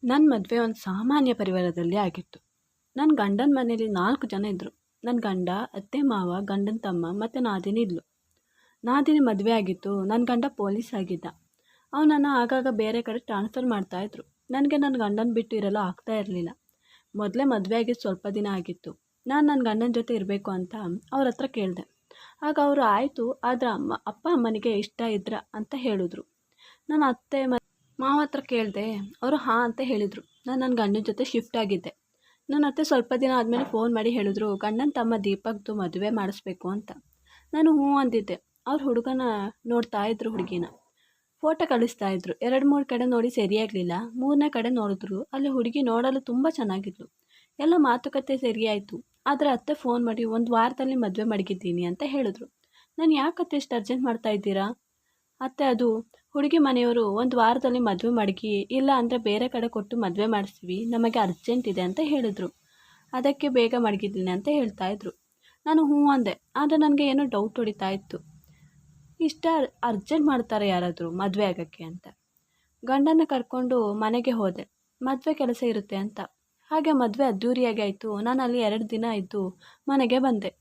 ನನ್ನ ಮದುವೆ ಒಂದು ಸಾಮಾನ್ಯ ಪರಿವಾರದಲ್ಲಿ ಆಗಿತ್ತು. ನನ್ನ ಗಂಡನ ಮನೇಲಿ 4 ಜನ ಇದ್ದರು. ನನ್ನ ಗಂಡ, ಅತ್ತೆ ಮಾವ, ಗಂಡನ ತಮ್ಮ ಮತ್ತು ನಾದಿನಿ ಇದ್ಲು. ನಾದಿನಿ ಮದುವೆ ಆಗಿತ್ತು. ನನ್ನ ಗಂಡ ಪೊಲೀಸ್ ಆಗಿದ್ದ. ಅವನನ್ನು ಆಗಾಗ ಬೇರೆ ಕಡೆ ಟ್ರಾನ್ಸ್ಫರ್ ಮಾಡ್ತಾಯಿದ್ರು. ನನಗೆ ನನ್ನ ಗಂಡನ ಬಿಟ್ಟು ಇರಲು ಆಗ್ತಾ ಇರಲಿಲ್ಲ. ಮೊದಲೇ ಮದುವೆ ಆಗಿದ್ದು ಸ್ವಲ್ಪ ದಿನ ಆಗಿತ್ತು. ನಾನು ನನ್ನ ಗಂಡನ ಜೊತೆ ಇರಬೇಕು ಅಂತ ಅವ್ರ ಹತ್ರ ಕೇಳಿದೆ. ಆಗ ಅವರು ಆಯಿತು, ಆದರೆ ಅಪ್ಪ ಅಮ್ಮನಿಗೆ ಇಷ್ಟ ಇದ್ರ ಅಂತ ಹೇಳಿದ್ರು. ನನ್ನ ಅತ್ತೆ ಮಾವ ಹತ್ರ ಕೇಳಿದೆ. ಅವರು ಹಾಂ ಅಂತ ಹೇಳಿದರು. ನಾನು ನನ್ನ ಗಂಡನ ಜೊತೆ ಶಿಫ್ಟ್ ಆಗಿದ್ದೆ. ನನ್ನ ಅತ್ತೆ ಸ್ವಲ್ಪ ದಿನ ಆದಮೇಲೆ ಫೋನ್ ಮಾಡಿ ಹೇಳಿದ್ರು, ಗಂಡನ ತಮ್ಮ ದೀಪಕ್ದು ಮದುವೆ ಮಾಡಿಸ್ಬೇಕು ಅಂತ. ನಾನು ಹ್ಞೂ ಅಂದಿದ್ದೆ. ಅವ್ರು ಹುಡುಗನ ನೋಡ್ತಾ ಇದ್ರು. ಹುಡುಗಿನ ಫೋಟೋ ಕಳಿಸ್ತಾ ಇದ್ರು. 2-3 ಕಡೆ ನೋಡಿ ಸರಿಯಾಗಲಿಲ್ಲ. 3ನೇ ಕಡೆ ನೋಡಿದ್ರು. ಅಲ್ಲಿ ಹುಡುಗಿ ನೋಡಲು ತುಂಬ ಚೆನ್ನಾಗಿದ್ಲು. ಎಲ್ಲ ಮಾತುಕತೆ ಸರಿಯಾಯಿತು. ಆದರೆ ಅತ್ತೆ ಫೋನ್ ಮಾಡಿ 1 ವಾರದಲ್ಲಿ ಮದುವೆ ಮಡಗಿದ್ದೀನಿ ಅಂತ ಹೇಳಿದ್ರು. ನಾನು ಯಾಕತ್ತೆ ಇಷ್ಟು ಅರ್ಜೆಂಟ್ ಮಾಡ್ತಾ ಇದ್ದೀರಾ? ಅತ್ತೆ, ಅದು ಹುಡುಗಿ ಮನೆಯವರು 1 ವಾರದಲ್ಲಿ ಮದುವೆ ಮಡಗಿ, ಇಲ್ಲ ಅಂದರೆ ಬೇರೆ ಕಡೆ ಕೊಟ್ಟು ಮದುವೆ ಮಾಡಿಸ್ತೀವಿ, ನಮಗೆ ಅರ್ಜೆಂಟ್ ಇದೆ ಅಂತ ಹೇಳಿದ್ರು. ಅದಕ್ಕೆ ಬೇಗ ಮಡಗಿದ್ದೀನಿ ಅಂತ ಹೇಳ್ತಾಯಿದ್ರು. ನಾನು ಹ್ಞೂ ಅಂದೆ. ಆದರೆ ನನಗೆ ಏನೋ ಡೌಟ್ ಹೊಡಿತಾ ಇತ್ತು. ಇಷ್ಟ ಅರ್ಜೆಂಟ್ ಮಾಡ್ತಾರೆ ಯಾರಾದರೂ ಮದುವೆ ಆಗೋಕ್ಕೆ ಅಂತ. ಗಂಡನ ಕರ್ಕೊಂಡು ಮನೆಗೆ ಹೋದೆ. ಮದುವೆ ಕೆಲಸ ಇರುತ್ತೆ ಅಂತ. ಹಾಗೆ ಮದುವೆ ಅದ್ದೂರಿಯಾಗಿ ಆಯಿತು. ನಾನು ಅಲ್ಲಿ 2 ದಿನ ಇದ್ದು ಮನೆಗೆ ಬಂದೆ.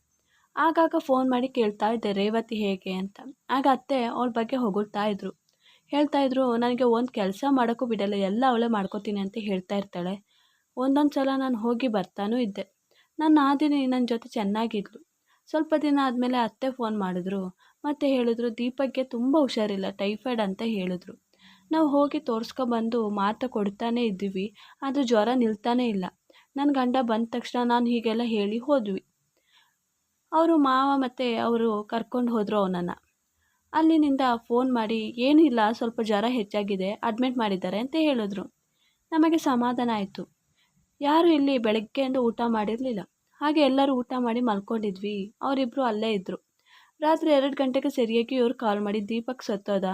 ಆಗಾಗ ಫೋನ್ ಮಾಡಿ ಕೇಳ್ತಾ ಇದ್ದೆ, ರೇವತಿ ಹೇಗೆ ಅಂತ. ಆಗ ಅತ್ತೆ ಅವಳ ಬಗ್ಗೆ ಹೊಗಳ್ತಾ ಇದ್ರು. ಹೇಳ್ತಾ ಇದ್ರು, ನನಗೆ ಒಂದು ಕೆಲಸ ಮಾಡೋಕ್ಕೂ ಬಿಡಲ್ಲ, ಎಲ್ಲ ಅವಳೇ ಮಾಡ್ಕೋತೀನಿ ಅಂತ ಹೇಳ್ತಾ ಇರ್ತಾಳೆ. ಒಂದೊಂದು ಸಲ ನಾನು ಹೋಗಿ ಬರ್ತಾನೂ ಇದ್ದೆ. ನನ್ನ ನಾದಿನಿ ನನ್ನ ಜೊತೆ ಚೆನ್ನಾಗಿದ್ಲು. ಸ್ವಲ್ಪ ದಿನ ಆದಮೇಲೆ ಅತ್ತೆ ಫೋನ್ ಮಾಡಿದ್ರು. ಮತ್ತೆ ಹೇಳಿದ್ರು, ದೀಪಕ್ಗೆ ತುಂಬ ಹುಷಾರಿಲ್ಲ, ಟೈಫಾಯ್ಡ್ ಅಂತ ಹೇಳಿದ್ರು. ನಾವು ಹೋಗಿ ತೋರಿಸ್ಕೊಬಂದು ಮಾತ್ರೆ ಕೊಡ್ತಾನೇ ಇದ್ದೀವಿ, ಅದು ಜ್ವರ ನಿಲ್ತಾನೇ ಇಲ್ಲ. ನನ್ನ ಗಂಡ ಬಂದ ತಕ್ಷಣ ನಾನು ಹೀಗೆಲ್ಲ ಹೇಳಿ ಹೋದ್ವಿ. ಅವರು ಮಾವ ಮತ್ತು ಅವರು ಕರ್ಕೊಂಡು ಹೋದರು ಅವನನ್ನು. ಅಲ್ಲಿನಿಂದ ಫೋನ್ ಮಾಡಿ, ಏನಿಲ್ಲ, ಸ್ವಲ್ಪ ಜ್ವರ ಹೆಚ್ಚಾಗಿದೆ, ಅಡ್ಮಿಟ್ ಮಾಡಿದ್ದಾರೆ ಅಂತ ಹೇಳಿದ್ರು. ನಮಗೆ ಸಮಾಧಾನ ಆಯಿತು. ಯಾರು ಇಲ್ಲಿ ಬೆಳಗ್ಗೆಯಿಂದ ಊಟ ಮಾಡಿರಲಿಲ್ಲ. ಹಾಗೆ ಎಲ್ಲರೂ ಊಟ ಮಾಡಿ ಮಲ್ಕೊಂಡಿದ್ವಿ. ಅವರಿಬ್ಬರು ಅಲ್ಲೇ ಇದ್ದರು. ರಾತ್ರಿ 2 ಗಂಟೆಗೆ ಸರಿಯಾಗಿ ಇವ್ರು ಕಾಲ್ ಮಾಡಿ, ದೀಪಕ್ ಸತ್ತೋದ,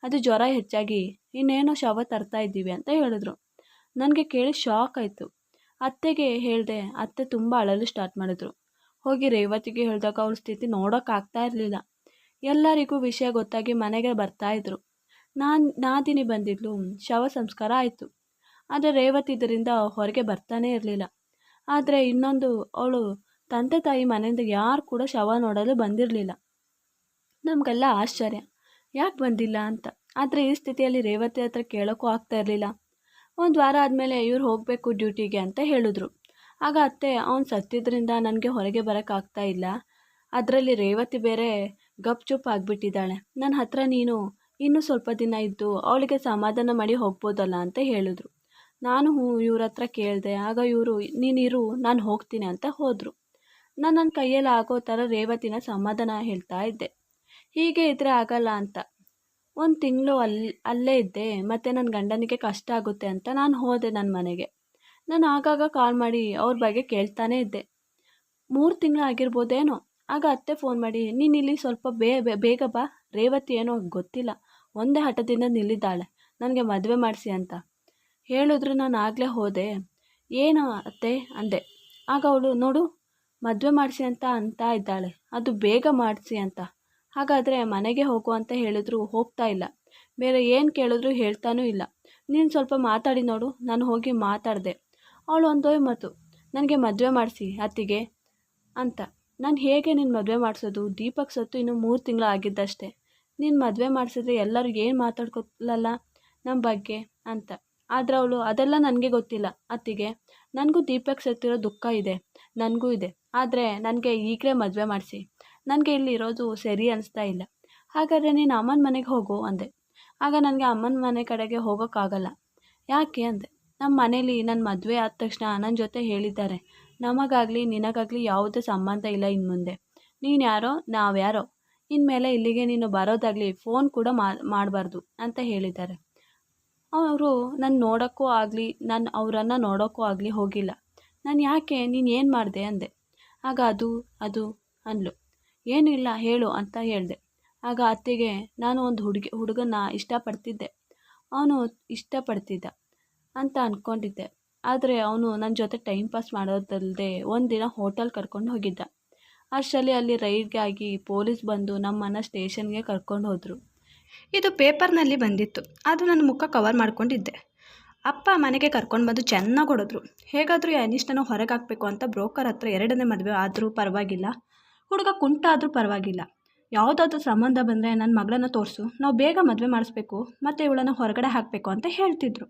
ಅದು ಜ್ವರ ಹೆಚ್ಚಾಗಿ ಇನ್ನೇನೋ ಶವ ತರ್ತಾ ಇದ್ದೀವಿ ಅಂತ ಹೇಳಿದ್ರು. ನನಗೆ ಕೇಳಿ ಶಾಕ್ ಆಯಿತು. ಅತ್ತೆಗೆ ಹೇಳಿದೆ. ಅತ್ತೆ ತುಂಬ ಅಳಲು ಸ್ಟಾರ್ಟ್ ಮಾಡಿದ್ರು. ಹೋಗಿ ರೇವತಿಗೆ ಹೇಳಿದಾಗ ಅವಳ ಸ್ಥಿತಿ ನೋಡೋಕ್ಕಾಗ್ತಾ ಇರಲಿಲ್ಲ. ಎಲ್ಲರಿಗೂ ವಿಷಯ ಗೊತ್ತಾಗಿ ಮನೆಗೆ ಬರ್ತಾಯಿದ್ರು. ನಾದಿನಿ ಬಂದಿದ್ಲು. ಶವ ಸಂಸ್ಕಾರ ಆಯಿತು. ಆದರೆ ರೇವತಿ ಇದರಿಂದ ಹೊರಗೆ ಬರ್ತಾನೇ ಇರಲಿಲ್ಲ. ಆದರೆ ಇನ್ನೊಂದು, ಅವಳು ತಂದೆ ತಾಯಿ ಮನೆಯಿಂದ ಯಾರು ಕೂಡ ಶವ ನೋಡಲು ಬಂದಿರಲಿಲ್ಲ. ನಮಗೆಲ್ಲ ಆಶ್ಚರ್ಯ, ಯಾಕೆ ಬಂದಿಲ್ಲ ಅಂತ. ಆದರೆ ಈ ಸ್ಥಿತಿಯಲ್ಲಿ ರೇವತಿ ಹತ್ರ ಕೇಳೋಕ್ಕೂ ಆಗ್ತಾ ಇರಲಿಲ್ಲ. 1 ವಾರ ಆದಮೇಲೆ ಇವ್ರು ಹೋಗಬೇಕು ಡ್ಯೂಟಿಗೆ ಅಂತ ಹೇಳಿದ್ರು. ಆಗ ಅತ್ತೆ, ಅವ್ನು ಸತ್ತಿದ್ರಿಂದ ನನಗೆ ಹೊರಗೆ ಬರೋಕ್ಕಾಗ್ತಾ ಇಲ್ಲ, ಅದರಲ್ಲಿ ರೇವತಿ ಬೇರೆ ಗಪ್ಚುಪ್ ಆಗಿಬಿಟ್ಟಿದ್ದಾಳೆ, ನನ್ನ ಹತ್ರ ನೀನು ಇನ್ನೂ ಸ್ವಲ್ಪ ದಿನ ಇದ್ದು ಅವಳಿಗೆ ಸಮಾಧಾನ ಮಾಡಿ ಹೋಗ್ಬೋದಲ್ಲ ಅಂತ ಹೇಳಿದ್ರು. ನಾನು ಇವ್ರ ಹತ್ರ ಕೇಳಿದೆ. ಆಗ ಇವರು, ನೀನಿರು, ನಾನು ಹೋಗ್ತೀನಿ ಅಂತ ಹೋದರು. ನನ್ನ ಕೈಯಲ್ಲಿ ಆಗೋ ಥರ ರೇವತಿನ ಸಮಾಧಾನ ಹೇಳ್ತಾ ಇದ್ದೆ. ಹೀಗೆ ಇದ್ದರೆ ಆಗಲ್ಲ ಅಂತ 1 ತಿಂಗಳು ಅಲ್ಲೇ ಇದ್ದೆ. ಮತ್ತು ನನ್ನ ಗಂಡನಿಗೆ ಕಷ್ಟ ಆಗುತ್ತೆ ಅಂತ ನಾನು ಹೋದೆ ನನ್ನ ಮನೆಗೆ. ನಾನು ಆಗಾಗ ಕಾಲ್ ಮಾಡಿ ಅವ್ರ ಬಗ್ಗೆ ಕೇಳ್ತಾನೇ ಇದ್ದೆ. 3 ತಿಂಗಳು ಆಗಿರ್ಬೋದೇನೋ. ಆಗ ಅತ್ತೆ ಫೋನ್ ಮಾಡಿ, ನೀನು ಇಲ್ಲಿ ಸ್ವಲ್ಪ ಬೇಗ ಬಾ, ರೇವತಿ ಏನೋ ಗೊತ್ತಿಲ್ಲ, ಒಂದೇ ಹಠದಿಂದ ನಿಲ್ಲಿದ್ದಾಳೆ, ನನಗೆ ಮದುವೆ ಮಾಡಿಸಿ ಅಂತ ಹೇಳಿದ್ರು. ನಾನು ಆಗಲೇ ಹೋದೆ. ಏನು ಅತ್ತೆ ಅಂದೆ. ಆಗ ಅವಳು, ನೋಡು, ಮದುವೆ ಮಾಡಿಸಿ ಅಂತ ಇದ್ದಾಳೆ, ಅದು ಬೇಗ ಮಾಡಿಸಿ ಅಂತ. ಹಾಗಾದರೆ ಮನೆಗೆ ಹೋಗು ಅಂತ ಹೇಳಿದ್ರು, ಹೋಗ್ತಾ ಇಲ್ಲ. ಬೇರೆ ಏನು ಕೇಳಿದ್ರು ಹೇಳ್ತಾನೂ ಇಲ್ಲ. ನೀನು ಸ್ವಲ್ಪ ಮಾತಾಡಿ ನೋಡು. ನಾನು ಹೋಗಿ ಮಾತಾಡಿದೆ. ಅವಳು ಒಂದೇ ಮಾತು, ನನಗೆ ಮದುವೆ ಮಾಡಿಸಿ ಅತ್ತಿಗೆ ಅಂತ. ನಾನು ಹೇಗೆ ನಿನ್ನ ಮದುವೆ ಮಾಡಿಸೋದು? ದೀಪಕ್ ಸತ್ತು ಇನ್ನೂ 3 ತಿಂಗಳು ಆಗಿದ್ದಷ್ಟೇ. ನೀನು ಮದುವೆ ಮಾಡಿಸಿದ್ರೆ ಎಲ್ಲರೂ ಏನು ಮಾತಾಡ್ಕೊಲ್ಲಲ್ಲ ನಮ್ಮ ಬಗ್ಗೆ ಅಂತ. ಆದರೆ ಅವಳು, ಅದೆಲ್ಲ ನನಗೆ ಗೊತ್ತಿಲ್ಲ ಅತ್ತಿಗೆ, ನನಗೂ ದೀಪಕ್ ಸತ್ತಿರೋ ದುಃಖ ಇದೆ, ನನಗೂ ಇದೆ. ಆದರೆ ನನಗೆ ಈಗಲೇ ಮದುವೆ ಮಾಡಿಸಿ, ನನಗೆ ಇಲ್ಲಿ ಇರೋದು ಸರಿ ಅನಿಸ್ತಾ ಇಲ್ಲ. ಹಾಗಾದರೆ ನೀನು ಅಮ್ಮನ ಮನೆಗೆ ಹೋಗು ಅಂದೆ. ಆಗ ನನಗೆ ಅಮ್ಮನ ಮನೆ ಕಡೆಗೆ ಹೋಗೋಕ್ಕಾಗಲ್ಲ. ಯಾಕೆ ಅಂದೆ. ನಮ್ಮ ಮನೇಲಿ ನನ್ನ ಮದುವೆ ಆದ ತಕ್ಷಣ ನನ್ನ ಜೊತೆ ಹೇಳಿದ್ದಾರೆ, ನಮಗಾಗಲಿ ನಿನಗಾಗಲಿ ಯಾವುದೇ ಸಂಬಂಧ ಇಲ್ಲ ಇನ್ನು ಮುಂದೆ. ನೀನು ಯಾರೋ, ನಾವ್ಯಾರೋ, ಇನ್ಮೇಲೆ ಇಲ್ಲಿಗೆ ನೀನು ಬರೋದಾಗಲಿ ಫೋನ್ ಕೂಡ ಮಾಡಬಾರ್ದು ಅಂತ ಹೇಳಿದ್ದಾರೆ. ಅವರು ನನ್ನ ನೋಡೋಕ್ಕೂ ಆಗಲಿ, ನಾನು ಅವರನ್ನು ನೋಡೋಕ್ಕೂ ಆಗಲಿ ಹೋಗಿಲ್ಲ. ನಾನು ಯಾಕೆ, ನೀನು ಏನು ಮಾಡಿದೆ ಅಂದೆ. ಆಗ ಅದು ಅಂದ್ಲು. ಏನಿಲ್ಲ ಹೇಳು ಅಂತ ಹೇಳಿದೆ. ಆಗ ಅತ್ತೆಗೆ, ನಾನು ಒಂದು ಹುಡುಗನ ಇಷ್ಟಪಡ್ತಿದ್ದೆ, ಅವನು ಇಷ್ಟಪಡ್ತಿದ್ದ ಅಂತ ಅಂದ್ಕೊಂಡಿದ್ದೆ. ಆದರೆ ಅವನು ನನ್ನ ಜೊತೆ ಟೈಮ್ ಪಾಸ್ ಮಾಡೋದಲ್ಲದೆ ಒಂದಿನ ಹೋಟೆಲ್ ಕರ್ಕೊಂಡು ಹೋಗಿದ್ದ. ಅಷ್ಟರಲ್ಲಿ ಅಲ್ಲಿ ರೈಡ್ಗಾಗಿ ಪೊಲೀಸ್ ಬಂದು ನಮ್ಮನ್ನು ಸ್ಟೇಷನ್ಗೆ ಕರ್ಕೊಂಡು ಹೋದರು. ಇದು ಪೇಪರ್ನಲ್ಲಿ ಬಂದಿತ್ತು. ಅದು ನನ್ನ ಮುಖ ಕವರ್ ಮಾಡ್ಕೊಂಡಿದ್ದೆ. ಅಪ್ಪ ಮನೆಗೆ ಕರ್ಕೊಂಡು ಬಂದು ಚೆನ್ನಾಗಿ ಹೊಡೆದ್ರು. ಹೇಗಾದರೂ ಈ ಅನಿಷ್ಟನ ಹೊರಗೆ ಹಾಕಬೇಕು ಅಂತ ಬ್ರೋಕರ್ ಹತ್ರ 2ನೇ ಮದುವೆ ಆದರೂ ಪರವಾಗಿಲ್ಲ, ಹುಡುಗ ಕುಂಟ ಆದರೂ ಪರವಾಗಿಲ್ಲ, ಯಾವುದಾದ್ರೂ ಸಂಬಂಧ ಬಂದರೆ ನನ್ನ ಮಗಳನ್ನ ತೋರಿಸು, ನಾವು ಬೇಗ ಮದುವೆ ಮಾಡಿಸ್ಬೇಕು ಮತ್ತು ಇವಳನ್ನು ಹೊರಗಡೆ ಹಾಕಬೇಕು ಅಂತ ಹೇಳ್ತಿದ್ರು.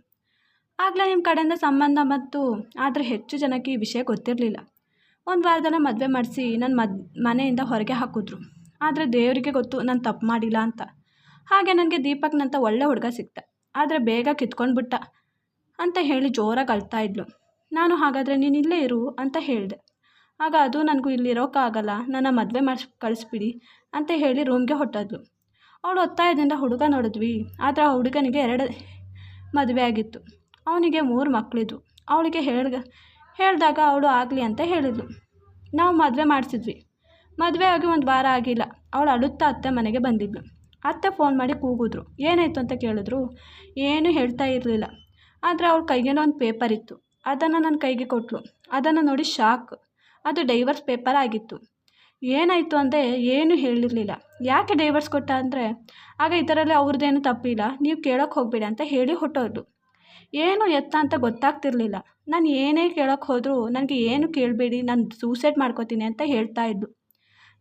ಆಗಲೇ ನಿಮ್ಮ ಕಡೆಯಿಂದ ಸಂಬಂಧ ಮತ್ತು ಆದರೆ ಹೆಚ್ಚು ಜನಕ್ಕೆ ಈ ವಿಷಯ ಗೊತ್ತಿರಲಿಲ್ಲ. ಒಂದು ವಾರದಲ್ಲ ಮದುವೆ ಮಾಡಿಸಿ ನನ್ನ ಮನೆಯಿಂದ ಹೊರಗೆ ಹಾಕಿದ್ರು. ಆದರೆ ದೇವರಿಗೆ ಗೊತ್ತು ನಾನು ತಪ್ಪು ಮಾಡಿಲ್ಲ ಅಂತ. ಹಾಗೆ ನನಗೆ ದೀಪಕ್ನಂತ ಒಳ್ಳೆ ಹುಡುಗ ಸಿಕ್ತ, ಆದರೆ ಬೇಗ ಕಿತ್ಕೊಂಡ್ಬಿಟ್ಟ ಅಂತ ಹೇಳಿ ಜೋರಾಗಿ ಅಳ್ತಾ ಇದ್ಲು. ನಾನು ಹಾಗಾದರೆ ನೀನು ಇಲ್ಲೇ ಇರು ಅಂತ ಹೇಳಿದೆ. ಆಗ ಅದು ನನಗೂ ಇಲ್ಲಿರೋಕ್ಕಾಗಲ್ಲ, ನನ್ನ ಮದುವೆ ಕಳಿಸ್ಬಿಡಿ ಅಂತ ಹೇಳಿ ರೂಮ್ಗೆ ಹೊಟ್ಟೋದ್ಲು. ಅವಳು ಒತ್ತಾಯದಿಂದ ಹುಡುಗ ನೋಡಿದ್ವಿ. ಆದರೆ ಆ ಹುಡುಗನಿಗೆ 2 ಮದುವೆ ಆಗಿತ್ತು. ಅವನಿಗೆ 3 ಮಕ್ಕಳಿದ್ವು. ಅವಳಿಗೆ ಹೇಳಿದಾಗ ಅವಳು ಆಗಲಿ ಅಂತ ಹೇಳಿದ್ಲು. ನಾವು ಮದುವೆ ಮಾಡಿಸಿದ್ವಿ. ಮದುವೆ ಆಗಿ 1 ವಾರ ಆಗಿಲ್ಲ, ಅವಳು ಅಳುತ್ತಾ ಅತ್ತೆ ಮನೆಗೆ ಬಂದಿದ್ಲು. ಅತ್ತೆ ಫೋನ್ ಮಾಡಿ ಕೂಗಿದ್ರು. ಏನಾಯಿತು ಅಂತ ಕೇಳಿದ್ರು. ಏನೂ ಹೇಳ್ತಾ ಇರಲಿಲ್ಲ. ಆದರೆ ಅವಳ ಕೈಗೇನೋ ಒಂದು ಪೇಪರ್ ಇತ್ತು. ಅದನ್ನು ನನ್ನ ಕೈಗೆ ಕೊಟ್ಟಳು. ಅದನ್ನು ನೋಡಿ ಶಾಕ್. ಅದು ಡೈವರ್ಸ್ ಪೇಪರ್ ಆಗಿತ್ತು. ಏನಾಯಿತು ಅಂದರೆ ಏನೂ ಹೇಳಿರಲಿಲ್ಲ. ಯಾಕೆ ಡೈವರ್ಸ್ ಕೊಟ್ಟ ಅಂದರೆ, ಆಗ ಇದರಲ್ಲಿ ಅವ್ರದ್ದೇನು ತಪ್ಪಿಲ್ಲ, ನೀವು ಕೇಳೋಕ್ಕೆ ಹೋಗಬೇಡಿ ಅಂತ ಹೇಳಿ ಹೊಟ್ಟೋದ್ಲು. ಏನು ಎತ್ತ ಅಂತ ಗೊತ್ತಾಗ್ತಿರ್ಲಿಲ್ಲ. ನಾನು ಏನೇ ಕೇಳೋಕ್ಕೆ ಹೋದರೂ ನನಗೆ ಏನು ಕೇಳಬೇಡಿ, ನಾನು ಸೂಸೈಡ್ ಮಾಡ್ಕೋತೀನಿ ಅಂತ ಹೇಳ್ತಾ ಇದ್ಲು.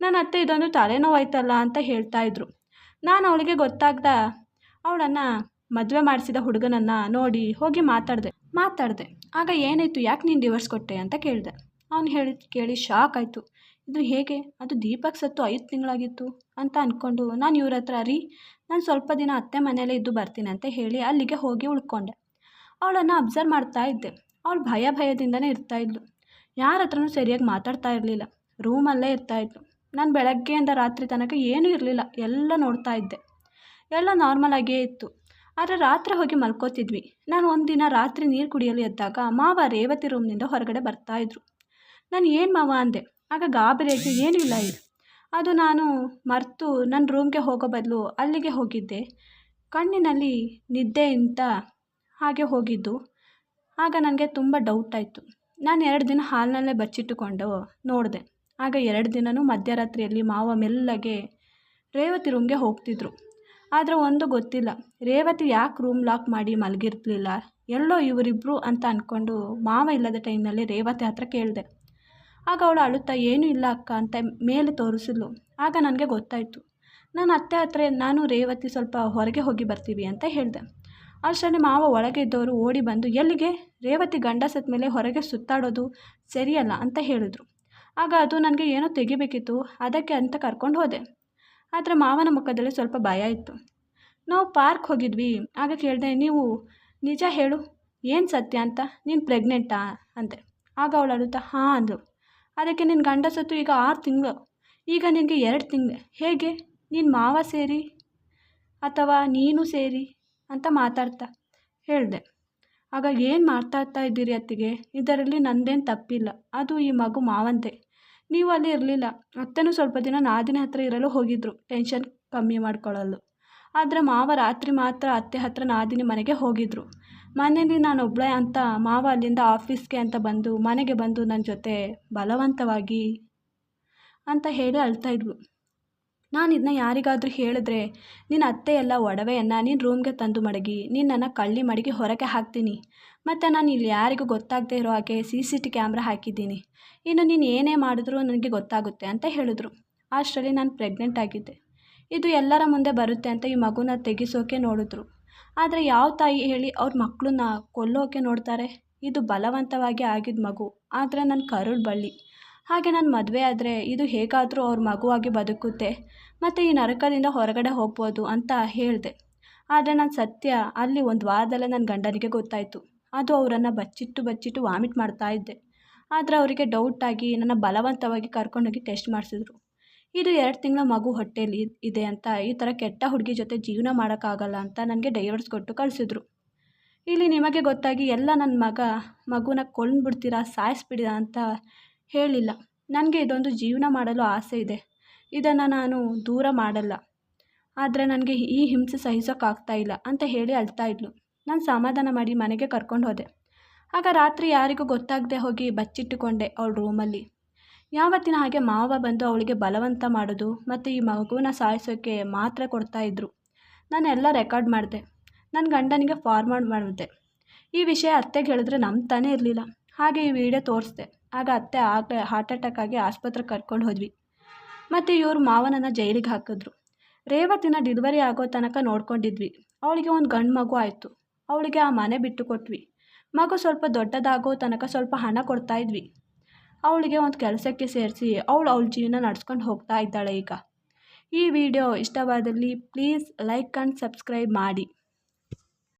ನನ್ನ ಅತ್ತೆ ಇದೊಂದು ತಲೆನೋವಾಯ್ತಲ್ಲ ಅಂತ ಹೇಳ್ತಾಯಿದ್ರು. ನಾನು ಅವಳಿಗೆ ಗೊತ್ತಾಗ್ದ ಅವಳನ್ನು ಮದುವೆ ಮಾಡಿಸಿದ ಹುಡುಗನನ್ನು ನೋಡಿ ಹೋಗಿ ಮಾತಾಡಿದೆ. ಆಗ ಏನಾಯಿತು, ಯಾಕೆ ನೀನು ಡಿವೋರ್ಸ್ ಕೊಟ್ಟೆ ಅಂತ ಕೇಳಿದೆ. ಅವನು ಕೇಳಿ ಶಾಕ್ ಆಯಿತು. ಇದು ಹೇಗೆ, ಅದು ದೀಪಕ್ ಸತ್ತು 5 ತಿಂಗಳಾಗಿತ್ತು ಅಂತ ಅಂದ್ಕೊಂಡು ನಾನು ಇವ್ರ ಹತ್ರ ನಾನು ಸ್ವಲ್ಪ ದಿನ ಅತ್ತೆ ಮನೆಯಲ್ಲೇ ಇದ್ದು ಬರ್ತೀನಿ ಅಂತ ಹೇಳಿ ಅಲ್ಲಿಗೆ ಹೋಗಿ ಉಳ್ಕೊಂಡೆ. ಅವಳನ್ನು ಅಬ್ಸರ್ವ್ ಮಾಡ್ತಾ ಇದ್ದೆ. ಅವಳು ಭಯದಿಂದನೇ ಇರ್ತಾಯಿದ್ಲು. ಯಾರ ಹತ್ರನೂ ಸರಿಯಾಗಿ ಮಾತಾಡ್ತಾ ಇರಲಿಲ್ಲ. ರೂಮಲ್ಲೇ ಇರ್ತಾಯಿದ್ಲು. ನಾನು ಬೆಳಗ್ಗೆಯಿಂದ ರಾತ್ರಿ ತನಕ ಏನೂ ಇರಲಿಲ್ಲ, ಎಲ್ಲ ನೋಡ್ತಾ ಇದ್ದೆ. ಎಲ್ಲ ನಾರ್ಮಲ್ ಆಗಿಯೇ ಇತ್ತು. ಆದರೆ ರಾತ್ರಿ ಹೋಗಿ ಮಲ್ಕೋತಿದ್ವಿ. ನಾನು ಒಂದಿನ ರಾತ್ರಿ ನೀರು ಕುಡಿಯಲು ಎದ್ದಾಗ ಮಾವ ರೇವತಿ ರೂಮ್ನಿಂದ ಹೊರಗಡೆ ಬರ್ತಾಯಿದ್ರು. ನಾನು ಏನು ಮಾವ ಅಂದೆ. ಆಗ ಗಾಬರಿಯಾಗಿ ಏನೂ ಇಲ್ಲ ಇದು, ಅದು ನಾನು ಮರೆತು ನನ್ನ ರೂಮ್ಗೆ ಹೋಗೋ ಬದಲು ಅಲ್ಲಿಗೆ ಹೋಗಿದ್ದೆ, ಕಣ್ಣಿನಲ್ಲಿ ನಿದ್ದೆಯಿಂದ ಹಾಗೆ ಹೋಗಿದ್ದು. ಆಗ ನನಗೆ ತುಂಬ ಡೌಟ್ ಆಯಿತು. ನಾನು 2 ದಿನ ಹಾಲಿನಲ್ಲೇ ಬಚ್ಚಿಟ್ಟುಕೊಂಡು ನೋಡಿದೆ. ಆಗ 2 ದಿನವೂ ಮಧ್ಯರಾತ್ರಿಯಲ್ಲಿ ಮಾವ ಮೆಲ್ಲಗೆ ರೇವತಿ ರೂಮ್ಗೆ ಹೋಗ್ತಿದ್ರು. ಆದರೆ ಒಂದು ಗೊತ್ತಿಲ್ಲ, ರೇವತಿ ಯಾಕೆ ರೂಮ್ ಲಾಕ್ ಮಾಡಿ ಮಲಗಿರ್ಲಿಲ್ಲ, ಎಲ್ಲೋ ಇವರಿಬ್ಬರು ಅಂತ ಅಂದ್ಕೊಂಡು ಮಾವ ಇಲ್ಲದ ಟೈಮ್ನಲ್ಲಿ ರೇವತಿ ಹತ್ರ ಕೇಳಿದೆ. ಆಗ ಅವಳು ಅಳುತ್ತಾ ಏನೂ ಇಲ್ಲ ಅಕ್ಕ ಅಂತ ಮೇಲೆ ತೋರಿಸಿದ್ಲು. ಆಗ ನನಗೆ ಗೊತ್ತಾಯಿತು. ನಾನು ಅತ್ತೆ ಹತ್ರ ನಾನು ರೇವತಿ ಸ್ವಲ್ಪ ಹೊರಗೆ ಹೋಗಿ ಬರ್ತೀವಿ ಅಂತ ಹೇಳಿದೆ. ಅಷ್ಟರಲ್ಲಿ ಮಾವ ಒಳಗೆ ಇದ್ದವರು ಓಡಿ ಬಂದು, ಎಲ್ಲಿಗೆ, ರೇವತಿ ಗಂಡ ಸತ್ತ ಮೇಲೆ ಹೊರಗೆ ಸುತ್ತಾಡೋದು ಸರಿಯಲ್ಲ ಅಂತ ಹೇಳಿದ್ರು. ಆಗ ಅದು ನನಗೆ ಏನೋ ತೆಗಿಬೇಕಿತ್ತು, ಅದಕ್ಕೆ ಅಂತ ಕರ್ಕೊಂಡು ಹೋದೆ. ಆದರೆ ಮಾವನ ಮುಖದಲ್ಲಿ ಸ್ವಲ್ಪ ಭಯ ಇತ್ತು. ನಾವು ಪಾರ್ಕ್ ಹೋಗಿದ್ವಿ. ಆಗ ಕೇಳಿದೆ, ನೀವು ನಿಜ ಹೇಳು, ಏನು ಸತ್ಯ ಅಂತ, ನೀನು ಪ್ರೆಗ್ನೆಂಟಾ ಅಂತೆ. ಆಗ ಅವಳು ಅಳುತ್ತಾ ಹಾಂ ಅಂದಳು. ಅದಕ್ಕೆ ನಿನ್ನ ಗಂಡ ಸತ್ತು ಈಗ 6 ತಿಂಗಳು, ಈಗ ನಿನಗೆ 2 ತಿಂಗಳು, ಹೇಗೆ, ನೀನು ಮಾವ ಸೇರಿ ಅಥವಾ ನೀನು ಸೇರಿ ಅಂತ ಮಾತಾಡ್ತಾ ಹೇಳಿದೆ. ಆಗ ಏನು ಮಾತಾಡ್ತಾ ಇದ್ದೀರಿ ಅತ್ತಿಗೆ, ಇದರಲ್ಲಿ ನಂದೇನು ತಪ್ಪಿಲ್ಲ, ಅದು ಈ ಮಗು ಮಾವಂತೆ, ನೀವು ಅಲ್ಲಿ ಇರಲಿಲ್ಲ. ಅತ್ತೆನೂ ಸ್ವಲ್ಪ ದಿನ ನಾದಿನಿ ಹತ್ರ ಇರಲು ಹೋಗಿದ್ರು, ಟೆನ್ಷನ್ ಕಮ್ಮಿ ಮಾಡ್ಕೊಳ್ಳಲು. ಆದರೆ ಮಾವ ರಾತ್ರಿ ಮಾತ್ರ ಅತ್ತೆ ಹತ್ರ ನಾದಿನಿ ಮನೆಗೆ ಹೋಗಿದ್ರು. ಮನೇಲಿ ನಾನು ಒಬ್ಬಳೇ ಅಂತ ಮಾವ ಅಲ್ಲಿಂದ ಆಫೀಸ್ಗೆ ಅಂತ ಬಂದು ಮನೆಗೆ ಬಂದು ನನ್ನ ಜೊತೆ ಬಲವಂತವಾಗಿ ಅಂತ ಹೇಳಿ ಅಳ್ತಾ ಇದ್ವು. ನಾನು ಇದನ್ನ ಯಾರಿಗಾದರೂ ಹೇಳಿದ್ರೆ, ನಿನ್ನ ಅತ್ತೆ ಎಲ್ಲ ಒಡವೆಯನ್ನು ನೀನು ರೂಮ್ಗೆ ತಂದು ಮಡಗಿ ನಿನ್ನನ್ನು ಕಳ್ಳಿ ಮಡಗಿ ಹೊರಗೆ ಹಾಕ್ತೀನಿ, ಮತ್ತು ನಾನು ಇಲ್ಲಿ ಯಾರಿಗೂ ಗೊತ್ತಾಗದೇ ಇರೋ ಹಾಗೆ CCTV ಕ್ಯಾಮ್ರಾ ಹಾಕಿದ್ದೀನಿ, ಇನ್ನು ನೀನು ಏನೇ ಮಾಡಿದ್ರೂ ನನಗೆ ಗೊತ್ತಾಗುತ್ತೆ ಅಂತ ಹೇಳಿದ್ರು. ಅಷ್ಟರಲ್ಲಿ ನಾನು ಪ್ರೆಗ್ನೆಂಟ್ ಆಗಿದ್ದೆ. ಇದು ಎಲ್ಲರ ಮುಂದೆ ಬರುತ್ತೆ ಅಂತ ಈ ಮಗುನ ತೆಗಿಸೋಕೆ ನೋಡಿದ್ರು. ಆದರೆ ಯಾವ ತಾಯಿ ಹೇಳಿ ಅವ್ರ ಮಕ್ಕಳನ್ನ ಕೊಲ್ಲೋಕೆ ನೋಡ್ತಾರೆ. ಇದು ಬಲವಂತವಾಗಿ ಆಗಿದ್ದ ಮಗು, ಆದರೆ ನನ್ನ ಕರುಳು ಬಳ್ಳಿ. ಹಾಗೆ ನನ್ನ ಮದುವೆ ಆದರೆ ಇದು ಹೇಗಾದರೂ ಅವ್ರ ಮಗುವಾಗಿ ಬದುಕುತ್ತೆ ಮತ್ತು ಈ ನರಕದಿಂದ ಹೊರಗಡೆ ಹೋಗ್ಬೋದು ಅಂತ ಹೇಳಿದೆ. ಆದರೆ ನಾನು ಸತ್ಯ ಅಲ್ಲಿ 1 ವಾರದಲ್ಲೇ ನನ್ನ ಗಂಡನಿಗೆ ಗೊತ್ತಾಯಿತು. ಅದು ಅವರನ್ನು ಬಚ್ಚಿಟ್ಟು ವಾಮಿಟ್ ಮಾಡ್ತಾ ಇದ್ದೆ. ಆದರೆ ಅವರಿಗೆ ಡೌಟ್ ಆಗಿ ನನ್ನ ಬಲವಂತವಾಗಿ ಕರ್ಕೊಂಡೋಗಿ ಟೆಸ್ಟ್ ಮಾಡಿಸಿದ್ರು. ಇದು 2 ತಿಂಗಳ ಮಗು ಹೊಟ್ಟೆಯಲ್ಲಿ ಇದೆ ಅಂತ, ಈ ಥರ ಕೆಟ್ಟ ಹುಡುಗಿ ಜೊತೆ ಜೀವನ ಮಾಡೋಕ್ಕಾಗಲ್ಲ ಅಂತ ನನಗೆ ಡೈವರ್ಸ್ ಕೊಟ್ಟು ಕಳಿಸಿದ್ರು. ಇಲ್ಲಿ ನಿಮಗೆ ಗೊತ್ತಾಗಿ ಎಲ್ಲ ನನ್ನ ಮಗುನ ಕೊಂಡ್ಬಿಡ್ತೀರಾ, ಸಾಯಿಸ್ಬಿಡ್ತೀರಾ ಅಂತ ಹೇಳಿಲ್ಲ. ನನಗೆ ಇದೊಂದು ಜೀವನ ಮಾಡಲು ಆಸೆ ಇದೆ, ಇದನ್ನು ನಾನು ದೂರ ಮಾಡಲ್ಲ, ಆದರೆ ನನಗೆ ಈ ಹಿಂಸೆ ಸಹಿಸೋಕ್ಕಾಗ್ತಾ ಇಲ್ಲ ಅಂತ ಹೇಳಿ ಅಳ್ತಾ ಇದ್ಲು. ನಾನು ಸಮಾಧಾನ ಮಾಡಿ ಮನೆಗೆ ಕರ್ಕೊಂಡು ಹೋದೆ. ಆಗ ರಾತ್ರಿ ಯಾರಿಗೂ ಗೊತ್ತಾಗದೆ ಹೋಗಿ ಬಚ್ಚಿಟ್ಟುಕೊಂಡೆ ಅವಳ ರೂಮಲ್ಲಿ. ಯಾವತ್ತಿನ ಹಾಗೆ ಮಾವ ಬಂದು ಅವಳಿಗೆ ಬಲವಂತ ಮಾಡೋದು ಮತ್ತು ಈ ಮಗುನ ಸಾಯಿಸೋಕ್ಕೆ ಮಾತ್ರೆ ಕೊಡ್ತಾಯಿದ್ರು. ನಾನೆಲ್ಲ ರೆಕಾರ್ಡ್ ಮಾಡಿದೆ, ನನ್ನ ಗಂಡನಿಗೆ ಫಾರ್ವರ್ಡ್ ಮಾಡಿದೆ. ಈ ವಿಷಯ ಅತ್ತೆಗೆ ಹೇಳಿದ್ರೆ ನಂಬ್ತಾನೇ ಇರಲಿಲ್ಲ. ಹಾಗೆ ಈ ವಿಡಿಯೋ ತೋರಿಸ್ದೆ. ಆಗ ಅತ್ತೆ ಆಗಲೇ ಹಾರ್ಟ್ ಅಟ್ಯಾಕ್ ಆಗಿ ಆಸ್ಪತ್ರೆಗೆ ಕರ್ಕೊಂಡು ಹೋದ್ವಿ. ಮತ್ತು ಇವ್ರ ಮಾವನನ್ನು ಜೈಲಿಗೆ ಹಾಕಿದ್ರು. ರೇವತಿನ ಡೆಲಿವರಿ ಆಗೋ ತನಕ ನೋಡ್ಕೊಂಡಿದ್ವಿ. ಅವಳಿಗೆ ಒಂದು ಗಂಡು ಮಗು ಆಯಿತು. ಅವಳಿಗೆ ಆ ಮನೆ ಬಿಟ್ಟು ಕೊಟ್ವಿ. ಮಗು ಸ್ವಲ್ಪ ದೊಡ್ಡದಾಗೋ ತನಕ ಸ್ವಲ್ಪ ಹಣ ಕೊಡ್ತಾಯಿದ್ವಿ. ಅವಳಿಗೆ ಒಂದು ಕೆಲಸಕ್ಕೆ ಸೇರಿಸಿ ಅವಳ ಜೀವನ ನಡೆಸ್ಕೊಂಡು ಹೋಗ್ತಾ ಇದ್ದಾಳೆ ಈಗ. ಈ ವಿಡಿಯೋ ಇಷ್ಟವಾದಲ್ಲಿ ಪ್ಲೀಸ್ ಲೈಕ್ ಆ್ಯಂಡ್ ಸಬ್ಸ್ಕ್ರೈಬ್ ಮಾಡಿ.